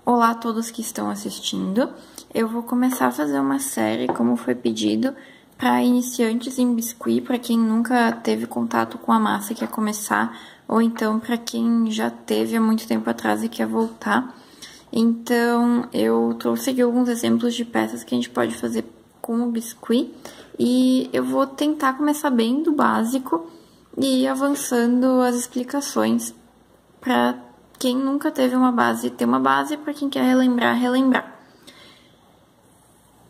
Olá a todos que estão assistindo. Eu vou começar a fazer uma série, como foi pedido, para iniciantes em biscuit, para quem nunca teve contato com a massa e quer começar, ou então para quem já teve há muito tempo atrás e quer voltar. Então, eu trouxe aqui alguns exemplos de peças que a gente pode fazer com o biscuit, e eu vou tentar começar bem do básico e ir avançando as explicações para quem nunca teve uma base, ter uma base, para quem quer relembrar, relembrar.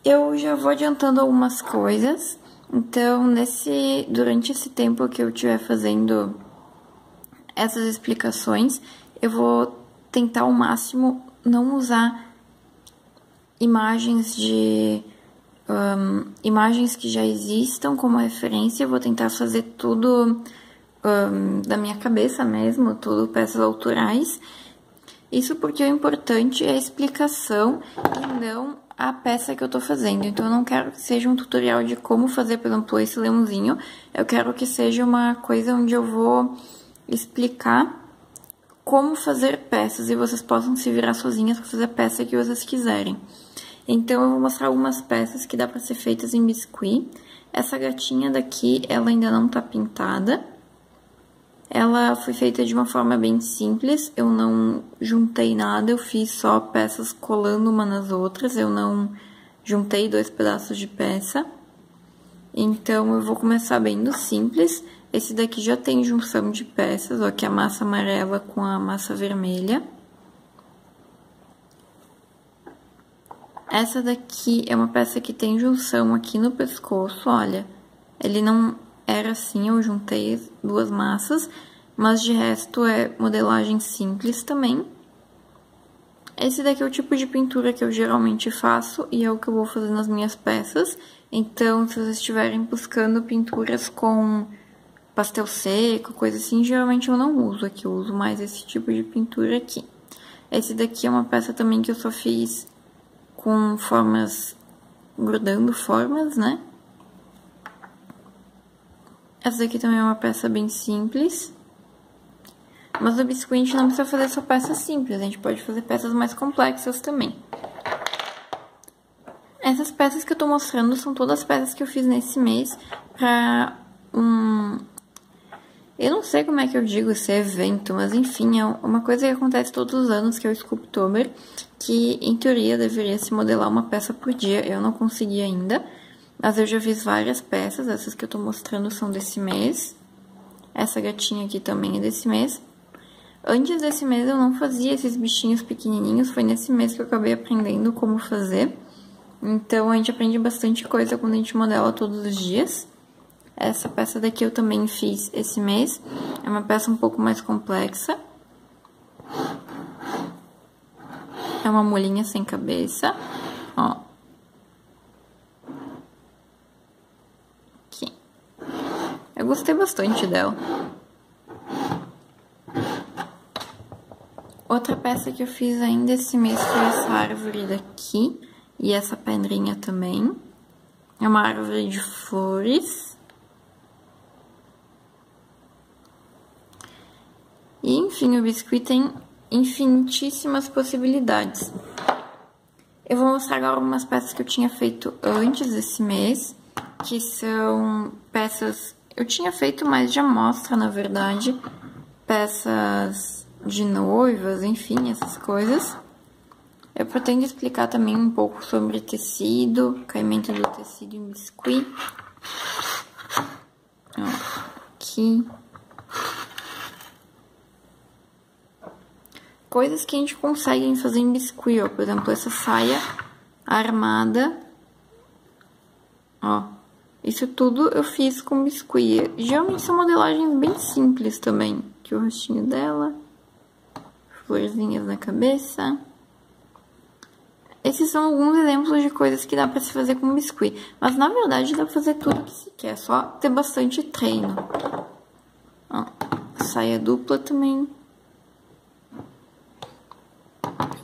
Eu já vou adiantando algumas coisas, então durante esse tempo que eu estiver fazendo essas explicações, eu vou tentar ao máximo não usar imagens imagens que já existam como referência. Eu vou tentar fazer tudo da minha cabeça mesmo, tudo peças autorais. Isso porque o importante é a explicação e não a peça que eu tô fazendo. Então, eu não quero que seja um tutorial de como fazer, por exemplo, esse leãozinho. Eu quero que seja uma coisa onde eu vou explicar como fazer peças e vocês possam se virar sozinhas para fazer a peça que vocês quiserem. Então, eu vou mostrar algumas peças que dá para ser feitas em biscuit. Essa gatinha daqui, ela ainda não tá pintada. Ela foi feita de uma forma bem simples, eu não juntei nada, eu fiz só peças colando uma nas outras, eu não juntei dois pedaços de peça. Então, eu vou começar bem do simples. Esse daqui já tem junção de peças, ó, que é a massa amarela com a massa vermelha. Essa daqui é uma peça que tem junção aqui no pescoço, olha. Ele não era assim, eu juntei duas massas, mas de resto é modelagem simples também. Esse daqui é o tipo de pintura que eu geralmente faço e é o que eu vou fazer nas minhas peças. Então, se vocês estiverem buscando pinturas com pastel seco, coisa assim, geralmente eu não uso aqui, eu uso mais esse tipo de pintura aqui. Esse daqui é uma peça também que eu só fiz com formas, grudando formas, né? Essa daqui também é uma peça bem simples. Mas no biscuit a gente não precisa fazer só peças simples, a gente pode fazer peças mais complexas também. Essas peças que eu tô mostrando são todas as peças que eu fiz nesse mês pra eu não sei como é que eu digo esse evento, mas enfim, é uma coisa que acontece todos os anos, que é o Sculptober, que em teoria deveria se modelar uma peça por dia, eu não consegui ainda. Mas eu já fiz várias peças, essas que eu tô mostrando são desse mês. Essa gatinha aqui também é desse mês. Antes desse mês eu não fazia esses bichinhos pequenininhos, foi nesse mês que eu acabei aprendendo como fazer. Então a gente aprende bastante coisa quando a gente modela todos os dias. Essa peça daqui eu também fiz esse mês, é uma peça um pouco mais complexa. É uma molinha sem cabeça, ó. Eu gostei bastante dela. Outra peça que eu fiz ainda esse mês foi essa árvore daqui. E essa pedrinha também. É uma árvore de flores. E, enfim, o biscuit tem infinitíssimas possibilidades. Eu vou mostrar agora algumas peças que eu tinha feito antes desse mês. Que são peças... Eu tinha feito mais de amostra, na verdade, peças de noivas, enfim, essas coisas. Eu pretendo explicar também um pouco sobre tecido, caimento do tecido em biscuit. Ó, aqui. Coisas que a gente consegue fazer em biscuit, ó. Por exemplo, essa saia armada, ó. Isso tudo eu fiz com biscuit. Geralmente são modelagens bem simples também. Aqui o rostinho dela. Florzinhas na cabeça. Esses são alguns exemplos de coisas que dá pra se fazer com biscuit. Mas na verdade dá pra fazer tudo que se quer. Só ter bastante treino. Ó, saia dupla também.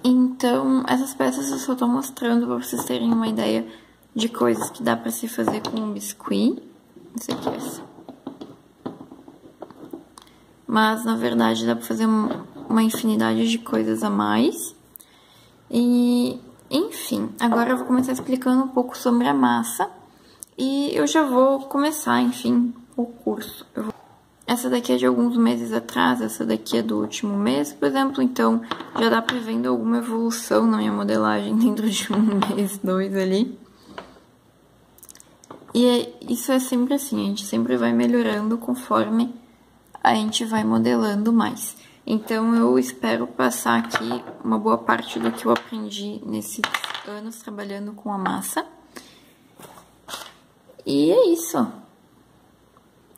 Então, essas peças eu só tô mostrando pra vocês terem uma ideia de coisas que dá pra se fazer com um biscuit. Essa aqui é essa. Mas, na verdade, dá pra fazer uma infinidade de coisas a mais. E, enfim, agora eu vou começar explicando um pouco sobre a massa. E eu já vou começar, enfim, o curso. Essa daqui é de alguns meses atrás, essa daqui é do último mês, por exemplo, então já dá pra ir vendo alguma evolução na minha modelagem dentro de um mês, 2 ali. E isso é sempre assim, a gente sempre vai melhorando conforme a gente vai modelando mais. Então eu espero passar aqui uma boa parte do que eu aprendi nesses anos trabalhando com a massa. E é isso.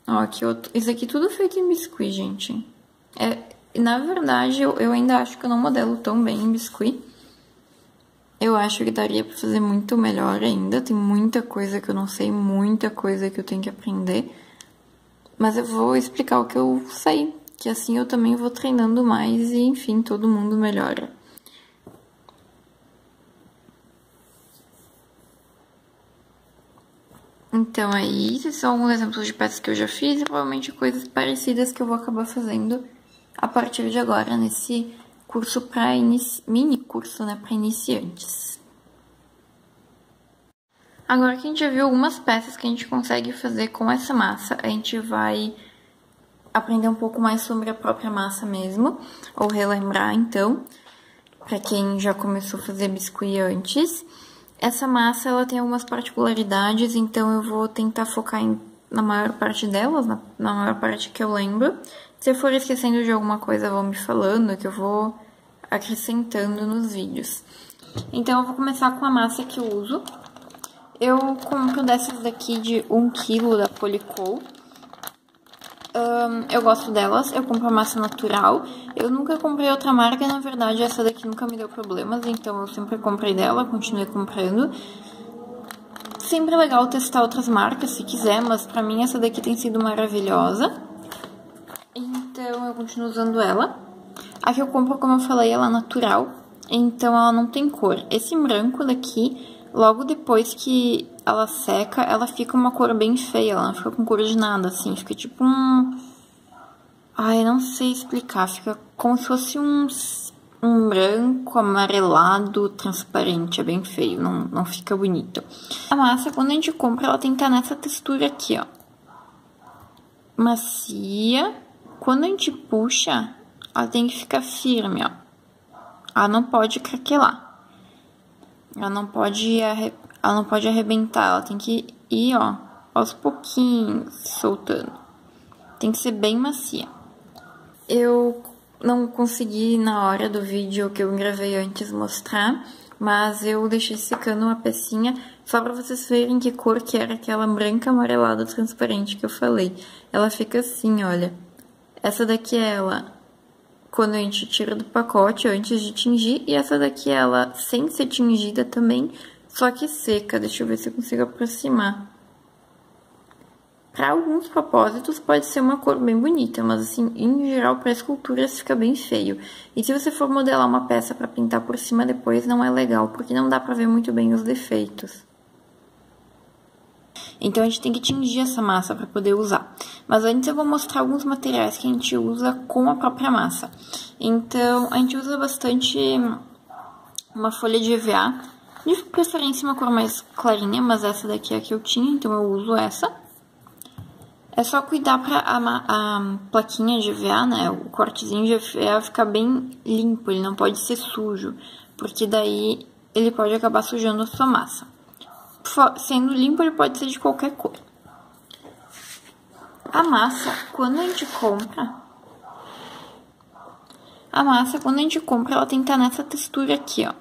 Ó, aqui isso aqui tudo feito em biscuit, gente. Na verdade, eu ainda acho que eu não modelo tão bem em biscuit. Eu acho que daria pra fazer muito melhor ainda. Tem muita coisa que eu não sei, muita coisa que eu tenho que aprender. Mas eu vou explicar o que eu sei, que assim eu também vou treinando mais e, enfim, todo mundo melhora. Então, aí, esses são alguns exemplos de peças que eu já fiz e provavelmente coisas parecidas que eu vou acabar fazendo a partir de agora, nesse curso mini curso, né, para iniciantes. Agora que a gente já viu algumas peças que a gente consegue fazer com essa massa, a gente vai aprender um pouco mais sobre a própria massa mesmo, ou relembrar, então, para quem já começou a fazer biscuit antes. Essa massa, ela tem algumas particularidades, então eu vou tentar focar na maior parte delas, na maior parte que eu lembro. Se eu for esquecendo de alguma coisa, vão me falando, que eu vou acrescentando nos vídeos. Então, eu vou começar com a massa que eu uso. Eu compro dessas daqui de 1 kg da Polyco. Eu gosto delas, eu compro a massa natural. Eu nunca comprei outra marca, na verdade essa daqui nunca me deu problemas, então eu sempre comprei dela, continuei comprando. Sempre é legal testar outras marcas se quiser, mas pra mim essa daqui tem sido maravilhosa. Então eu continuo usando ela. A que eu compro, como eu falei, ela é natural, então ela não tem cor. Esse branco daqui, logo depois que ela seca, ela fica uma cor bem feia, ela não fica com cor de nada, assim, fica tipo um... Ai, não sei explicar, fica como se fosse um branco amarelado transparente, é bem feio, não fica bonito. A massa, quando a gente compra, ela tem que estar nessa textura aqui, ó. Macia. Quando a gente puxa, ela tem que ficar firme, ó. Ela não pode craquelar. Ela não pode arrebentar, ela tem que ir, ó, aos pouquinhos, soltando. Tem que ser bem macia. Eu não consegui, na hora do vídeo que eu gravei antes, mostrar, mas eu deixei secando uma pecinha só pra vocês verem que cor que era aquela branca amarelada transparente que eu falei. Ela fica assim, olha. Essa daqui é ela quando a gente tira do pacote, antes de tingir, e essa daqui é ela sem ser tingida também, só que seca. Deixa eu ver se eu consigo aproximar. Para alguns propósitos pode ser uma cor bem bonita, mas assim, em geral para esculturas fica bem feio. E se você for modelar uma peça para pintar por cima depois, não é legal, porque não dá para ver muito bem os defeitos. Então a gente tem que tingir essa massa para poder usar. Mas antes eu vou mostrar alguns materiais que a gente usa com a própria massa. Então a gente usa bastante uma folha de EVA, de preferência uma cor mais clarinha, mas essa daqui é a que eu tinha, então eu uso essa. É só cuidar para a plaquinha de EVA, né, o cortezinho de EVA ficar bem limpo, ele não pode ser sujo, porque daí ele pode acabar sujando a sua massa. Sendo limpo, ele pode ser de qualquer cor. A massa, quando a gente compra, ela tem que estar nessa textura aqui, ó.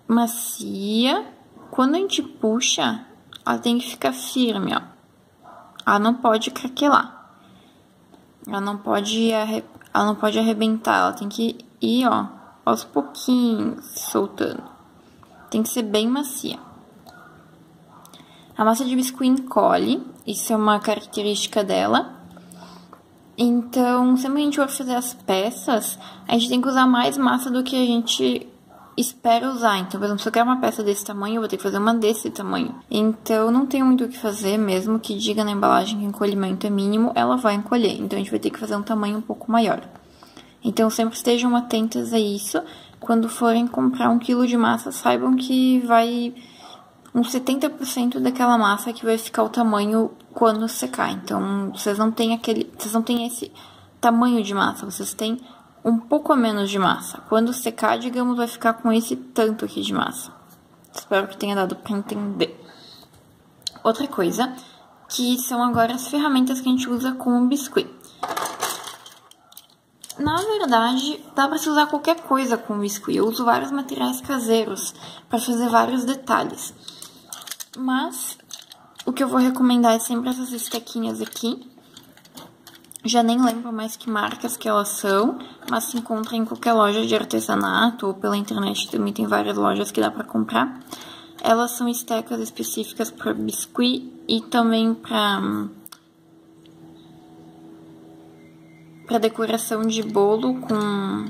Macia. Quando a gente puxa, ela tem que ficar firme, ó. Ela não pode craquelar. Ela não pode arrebentar, ela tem que ir, ó, aos pouquinhos, soltando. Tem que ser bem macia. A massa de biscuit encolhe, isso é uma característica dela. Então, sempre a gente for fazer as peças, a gente tem que usar mais massa do que a gente espera usar. Então, por exemplo, se eu quero uma peça desse tamanho, eu vou ter que fazer uma desse tamanho. Então, não tem muito o que fazer, mesmo que diga na embalagem que o encolhimento é mínimo, ela vai encolher. Então, a gente vai ter que fazer um tamanho um pouco maior. Então, sempre estejam atentas a isso, quando forem comprar 1 kg de massa, saibam que vai uns 70% daquela massa que vai ficar o tamanho quando secar. Então, vocês não têm esse tamanho de massa, vocês têm um pouco a menos de massa. Quando secar, digamos, vai ficar com esse tanto aqui de massa. Espero que tenha dado para entender. Outra coisa, que são agora as ferramentas que a gente usa com o biscuit. Na verdade, dá para se usar qualquer coisa com o biscuit. Eu uso vários materiais caseiros para fazer vários detalhes. Mas o que eu vou recomendar é sempre essas estequinhas aqui. Já nem lembro mais que marcas que elas são, mas se encontra em qualquer loja de artesanato ou pela internet também tem várias lojas que dá para comprar. Elas são estecas específicas para biscuit e também para decoração de bolo com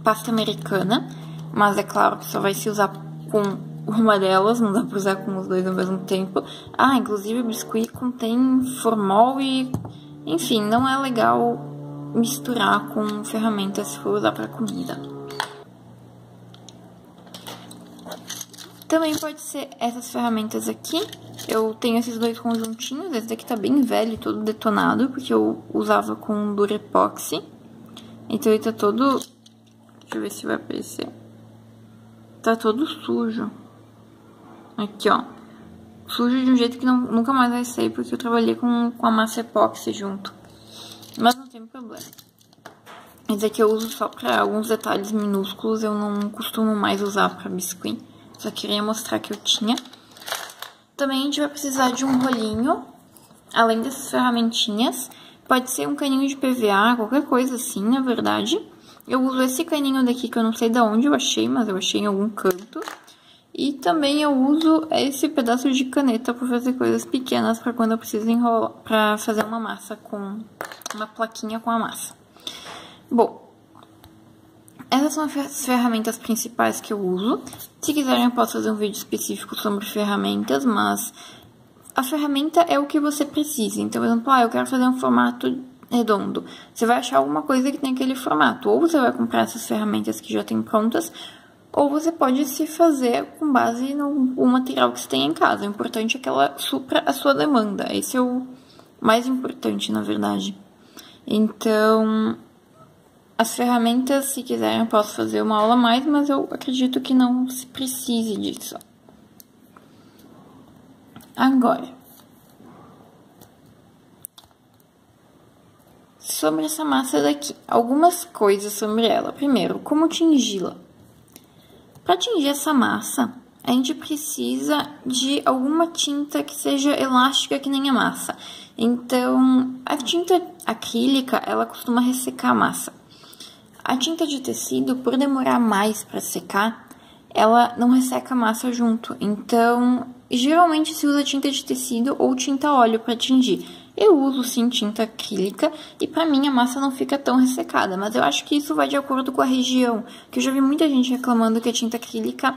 pasta americana, mas é claro que só vai se usar com uma delas, não dá para usar com os dois ao mesmo tempo. Ah, inclusive o biscuit contém formol e, enfim, não é legal misturar com ferramentas se for usar para comida. Também pode ser essas ferramentas aqui. Eu tenho esses dois conjuntinhos. Esse daqui tá bem velho, todo detonado, porque eu usava com Durepoxy. Então ele tá todo... Deixa eu ver se vai aparecer. Tá todo sujo. Aqui, ó. Sujo de um jeito que nunca mais vai sair, porque eu trabalhei com a massa epóxi junto. Mas não tem problema. Esse aqui eu uso só pra alguns detalhes minúsculos. Eu não costumo mais usar pra biscuit. Só queria mostrar que eu tinha. Também a gente vai precisar de um rolinho, além dessas ferramentinhas. Pode ser um caninho de PVA, qualquer coisa assim, na verdade. Eu uso esse caninho daqui, que eu não sei de onde eu achei, mas eu achei em algum canto. E também eu uso esse pedaço de caneta para fazer coisas pequenas, para quando eu preciso enrolar, para fazer uma massa com uma plaquinha com a massa. Bom, essas são as ferramentas principais que eu uso. Se quiserem, eu posso fazer um vídeo específico sobre ferramentas, mas a ferramenta é o que você precisa. Então, por exemplo, eu quero fazer um formato redondo. Você vai achar alguma coisa que tem aquele formato. Ou você vai comprar essas ferramentas que já tem prontas, ou você pode se fazer com base no material que você tem em casa. O importante é que ela supra a sua demanda. Esse é o mais importante, na verdade. Então, as ferramentas, se quiserem, eu posso fazer uma aula a mais, mas eu acredito que não se precise disso. Agora, sobre essa massa daqui, algumas coisas sobre ela. Primeiro, como tingí-la? Para tingir essa massa, a gente precisa de alguma tinta que seja elástica que nem a massa. Então, a tinta acrílica, ela costuma ressecar a massa. A tinta de tecido, por demorar mais para secar, ela não resseca a massa junto. Então, geralmente se usa tinta de tecido ou tinta óleo para tingir. Eu uso sim tinta acrílica e para mim a massa não fica tão ressecada. Mas eu acho que isso vai de acordo com a região. Que eu já vi muita gente reclamando que a tinta acrílica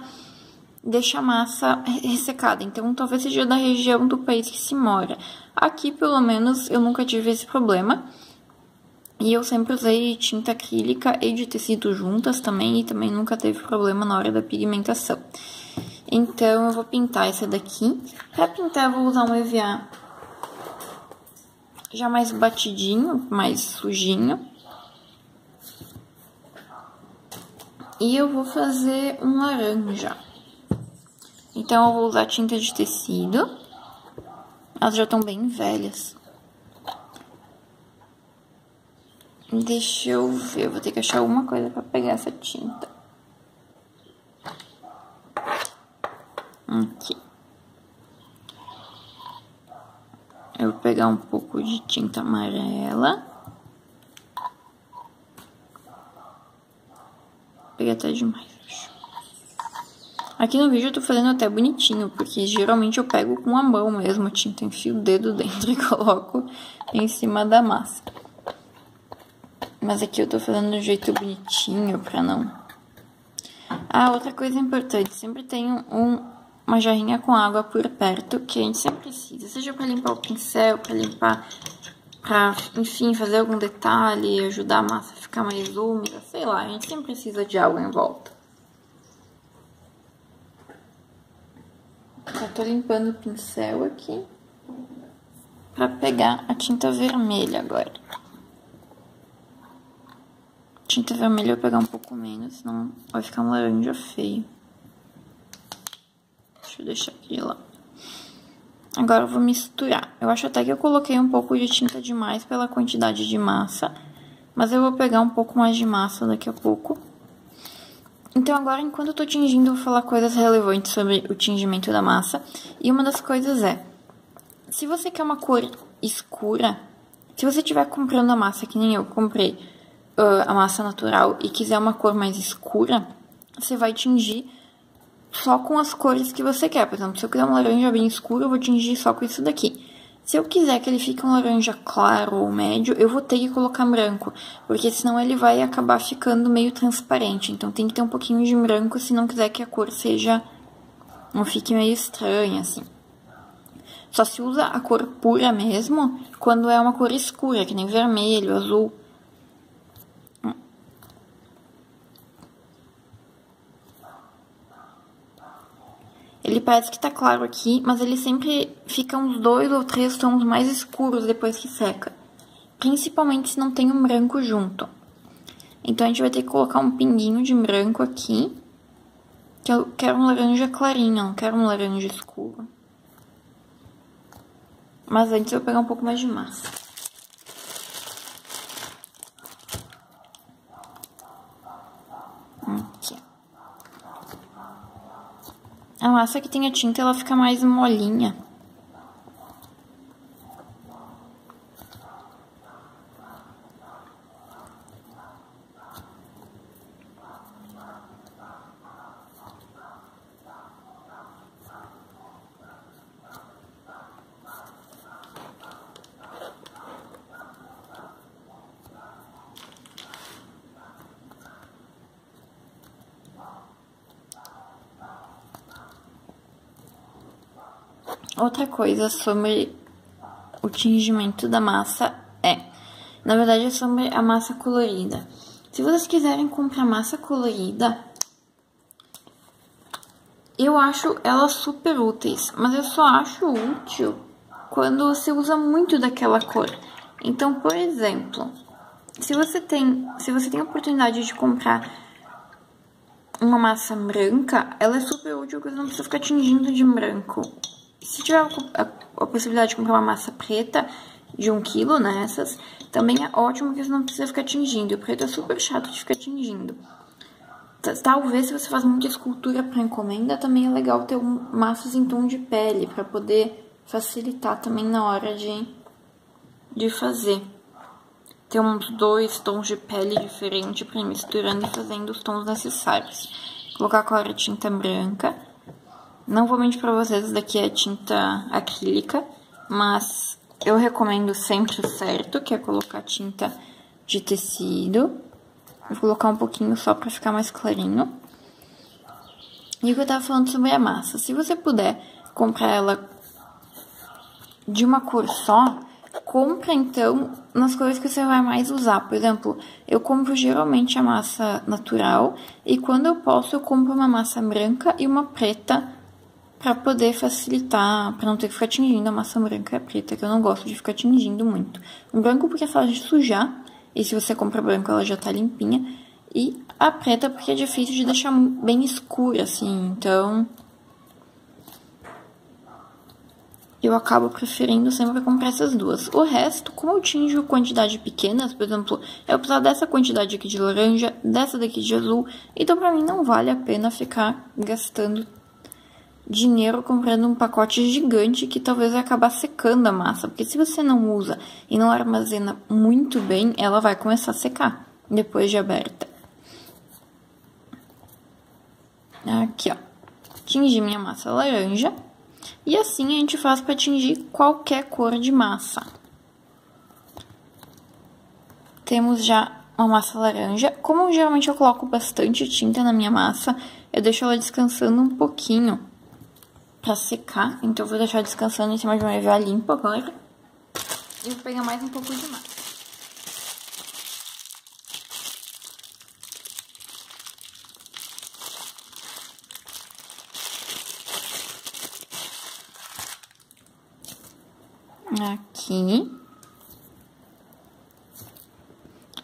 deixa a massa ressecada. Então, talvez seja da região do país que se mora. Aqui, pelo menos, eu nunca tive esse problema. E eu sempre usei tinta acrílica e de tecido juntas também, e também nunca teve problema na hora da pigmentação. Então, eu vou pintar essa daqui. Pra pintar, eu vou usar um EVA já mais batidinho, mais sujinho. E eu vou fazer um laranja. Então, eu vou usar tinta de tecido. Elas já estão bem velhas. Deixa eu ver, eu vou ter que achar alguma coisa pra pegar essa tinta. Aqui. Eu vou pegar um pouco de tinta amarela. Peguei até demais, acho. Aqui no vídeo eu tô fazendo até bonitinho, porque geralmente eu pego com a mão mesmo a tinta, enfio o dedo dentro e coloco em cima da massa. Mas aqui eu tô fazendo de um jeito bonitinho pra não... Ah, outra coisa importante, sempre tenho uma jarrinha com água por perto, que a gente sempre precisa. Seja pra limpar o pincel, pra limpar pra, enfim, fazer algum detalhe, ajudar a massa a ficar mais úmida, sei lá, a gente sempre precisa de algo em volta. Já tô limpando o pincel aqui pra pegar a tinta vermelha agora. Tinta vermelha eu vou pegar um pouco menos, senão vai ficar um laranja feio. Deixa eu deixar aqui lá. Agora eu vou misturar. Eu acho até que eu coloquei um pouco de tinta demais pela quantidade de massa, mas eu vou pegar um pouco mais de massa daqui a pouco. Então agora, enquanto eu tô tingindo, eu vou falar coisas relevantes sobre o tingimento da massa. E uma das coisas é, se você quer uma cor escura, se você estiver comprando a massa, que nem eu comprei a massa natural, e quiser uma cor mais escura, você vai tingir só com as cores que você quer. Por exemplo, se eu quiser um laranja bem escuro, eu vou tingir só com isso daqui. Se eu quiser que ele fique um laranja claro ou médio, eu vou ter que colocar branco, porque senão ele vai acabar ficando meio transparente. Então tem que ter um pouquinho de branco se não quiser que a cor seja, não fique meio estranha, assim. Só se usa a cor pura mesmo quando é uma cor escura, que nem vermelho, azul. Ele parece que tá claro aqui, mas ele sempre fica uns 2 ou 3 tons mais escuros depois que seca. Principalmente se não tem um branco junto. Então, a gente vai ter que colocar um pinguinho de branco aqui. Que eu quero um laranja clarinho, não quero um laranja escuro. Mas antes eu vou pegar um pouco mais de massa. Aqui. A massa que tem a tinta, ela fica mais molinha. Outra coisa sobre o tingimento da massa na verdade, é sobre a massa colorida. Se vocês quiserem comprar massa colorida, eu acho elas super úteis, mas eu só acho útil quando você usa muito daquela cor. Então, por exemplo, se você tem a oportunidade de comprar uma massa branca, ela é super útil porque você não precisa ficar tingindo de branco. Se tiver a possibilidade de comprar uma massa preta de 1 kg nessas, também é ótimo porque você não precisa ficar tingindo. E o preto é super chato de ficar tingindo. Talvez se você faz muita escultura para encomenda, também é legal ter massas em tom de pele, para poder facilitar também na hora de fazer. Ter uns 2 tons de pele diferentes para ir misturando e fazendo os tons necessários. Colocar agora a tinta branca. Não vou mentir pra vocês, isso daqui é tinta acrílica, mas eu recomendo sempre o certo, que é colocar tinta de tecido. Vou colocar um pouquinho só pra ficar mais clarinho. E o que eu tava falando sobre a massa, se você puder comprar ela de uma cor só, compra então nas cores que você vai mais usar. Por exemplo, eu compro geralmente a massa natural e quando eu posso eu compro uma massa branca e uma preta para poder facilitar, para não ter que ficar tingindo a massa branca e a preta, que eu não gosto de ficar tingindo muito. O branco porque é fácil de sujar, e se você compra branco ela já tá limpinha, e a preta porque é difícil de deixar bem escura, assim, então eu acabo preferindo sempre comprar essas duas. O resto, como eu tinjo quantidade pequenas, por exemplo, eu precisar dessa quantidade aqui de laranja, dessa daqui de azul, então pra mim não vale a pena ficar gastando dinheiro comprando um pacote gigante que talvez vai acabar secando a massa, porque se você não usa e não armazena muito bem, ela vai começar a secar depois de aberta. Aqui, ó. Tingi minha massa laranja. E assim a gente faz para tingir qualquer cor de massa. Temos já uma massa laranja. Como geralmente eu coloco bastante tinta na minha massa, eu deixo ela descansando um pouquinho para secar. Então eu vou deixar descansando em cima de uma EVA limpa agora. E vou pegar mais um pouco de massa. Aqui.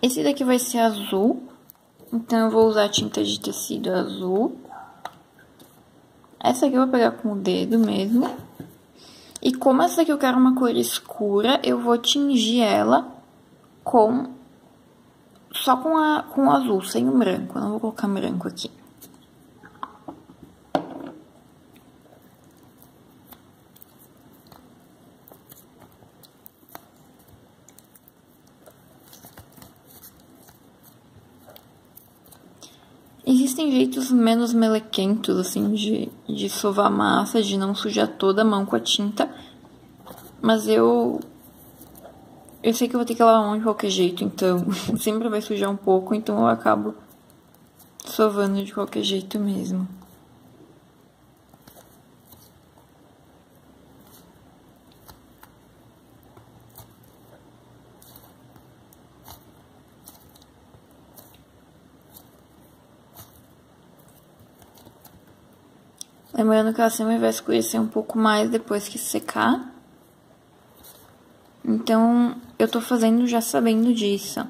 Esse daqui vai ser azul, então eu vou usar tinta de tecido azul. Essa aqui eu vou pegar com o dedo mesmo. E como essa aqui eu quero uma cor escura, eu vou tingir ela só com o azul, sem o branco. Eu não vou colocar branco aqui. Existem jeitos menos melequentos, assim, de sovar massa, de não sujar toda a mão com a tinta. Mas eu sei que eu vou ter que lavar a mão de qualquer jeito, então sempre vai sujar um pouco, então eu acabo sovando de qualquer jeito mesmo. Lembrando que ela sempre vai escurecer um pouco mais depois que secar. Então, eu tô fazendo já sabendo disso.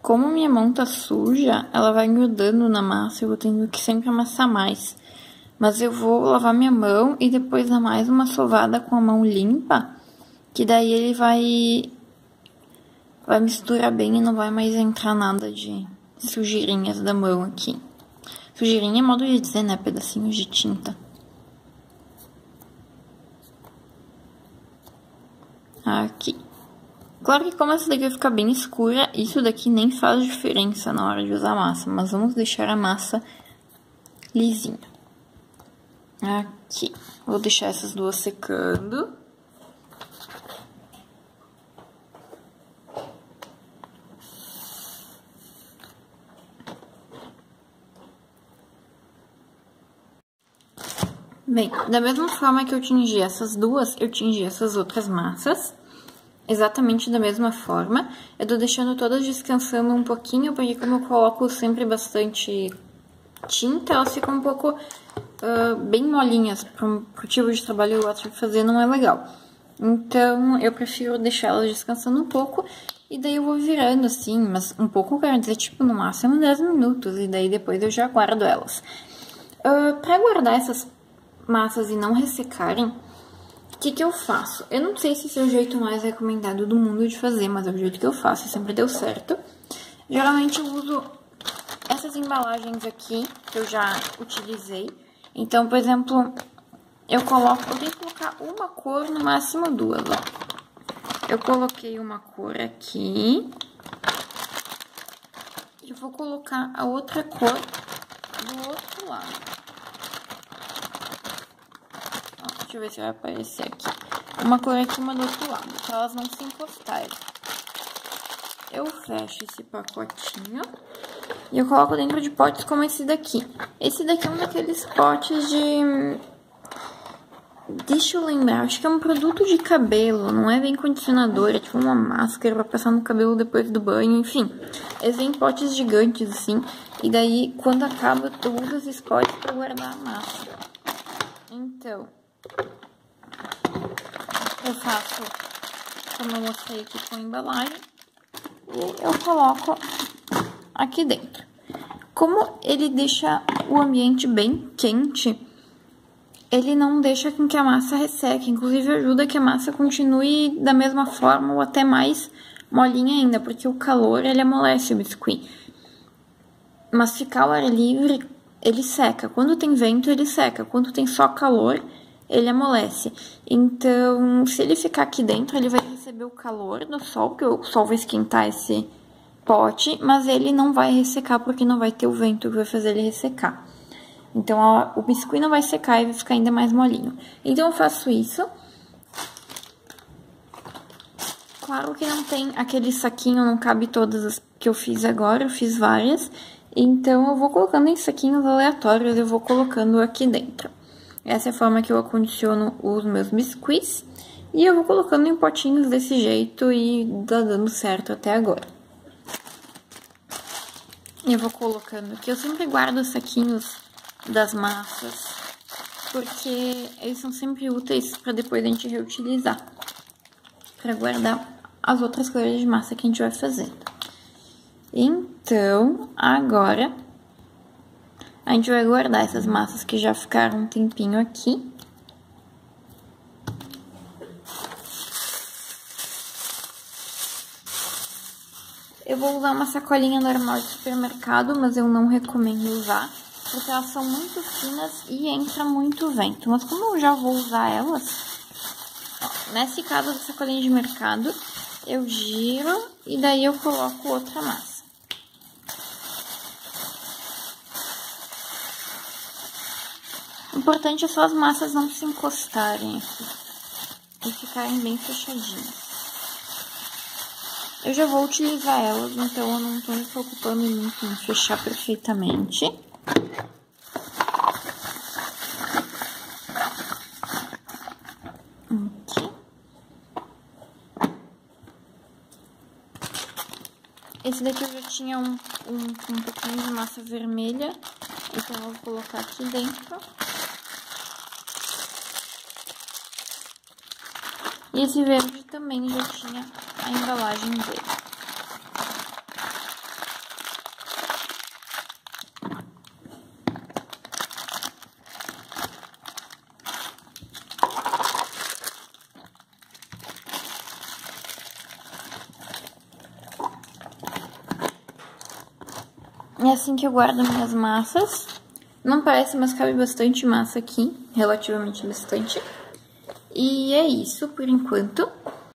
Como minha mão tá suja, ela vai grudando na massa, eu vou tendo que sempre amassar mais. Mas eu vou lavar minha mão e depois dar mais uma sovada com a mão limpa, que daí ele vai misturar bem e não vai mais entrar nada de sujeirinhas da mão aqui. Sujeirinha é modo de dizer, né? Pedacinhos de tinta. Aqui. Claro que como essa daqui vai ficar bem escura, isso daqui nem faz diferença na hora de usar a massa. Mas vamos deixar a massa lisinha. Aqui. Vou deixar essas duas secando. Bem, da mesma forma que eu tingi essas duas, eu tingi essas outras massas. Exatamente da mesma forma. Eu tô deixando todas descansando um pouquinho, porque como eu coloco sempre bastante tinta, elas ficam um pouco bem molinhas. Pro tipo de trabalho que eu gosto de fazer, não é legal. Então, eu prefiro deixar elas descansando um pouco, e daí eu vou virando assim, mas um pouco, eu quero dizer, tipo, no máximo 10 minutos, e daí depois eu já guardo elas. Pra guardar essas massas e não ressecarem, o que eu faço? Eu não sei se esse é o jeito mais recomendado do mundo de fazer, mas é o jeito que eu faço e sempre deu certo. Geralmente eu uso essas embalagens aqui, que eu já utilizei. Então, por exemplo, eu tenho que colocar uma cor, no máximo duas, ó. Eu coloquei uma cor aqui. E vou colocar a outra cor do outro lado. Deixa eu ver se vai aparecer aqui. Uma cor aqui, uma do outro lado, pra elas não se encostarem. Eu fecho esse pacotinho e eu coloco dentro de potes como esse daqui. Esse daqui é um daqueles potes de... Deixa eu lembrar, acho que é um produto de cabelo, não é bem condicionador, é tipo uma máscara pra passar no cabelo depois do banho, enfim. Eles vêm em potes gigantes, assim, e daí, quando acaba, eu uso esses potes pra guardar a massa. Então... eu faço, como eu mostrei aqui com a embalagem, e eu coloco aqui dentro. Como ele deixa o ambiente bem quente, ele não deixa com que a massa resseque, inclusive ajuda que a massa continue da mesma forma ou até mais molinha ainda, porque o calor, ele amolece o biscuit. Mas ficar ao ar livre, ele seca. Quando tem vento, ele seca. Quando tem só calor, ele amolece. Então, se ele ficar aqui dentro, ele vai receber o calor do sol, porque o sol vai esquentar esse pote, mas ele não vai ressecar, porque não vai ter o vento que vai fazer ele ressecar. Então, o biscuit não vai secar e vai ficar ainda mais molinho. Então, eu faço isso. Claro que não tem aquele saquinho, não cabe todas as que eu fiz agora, eu fiz várias. Então, eu vou colocando em saquinhos aleatórios, eu vou colocando aqui dentro. Essa é a forma que eu acondiciono os meus biscuits. E eu vou colocando em potinhos desse jeito e tá dando certo até agora. Eu vou colocando aqui, eu sempre guardo os saquinhos das massas, porque eles são sempre úteis para depois a gente reutilizar. Para guardar as outras cores de massa que a gente vai fazendo. Então, agora, a gente vai guardar essas massas que já ficaram um tempinho aqui. Eu vou usar uma sacolinha normal de supermercado, mas eu não recomendo usar, porque elas são muito finas e entra muito vento. Mas como eu já vou usar elas, ó, nesse caso da sacolinha de mercado, eu giro e daí eu coloco outra massa. O importante é só as massas não se encostarem aqui e ficarem bem fechadinhas. Eu já vou utilizar elas, então eu não tô me preocupando muito em fechar perfeitamente. Aqui. Esse daqui eu já tinha um pouquinho de massa vermelha, então eu vou colocar aqui dentro. E esse verde também já tinha a embalagem dele. É assim que eu guardo minhas massas. Não parece, mas cabe bastante massa aqui, relativamente bastante. E é isso por enquanto.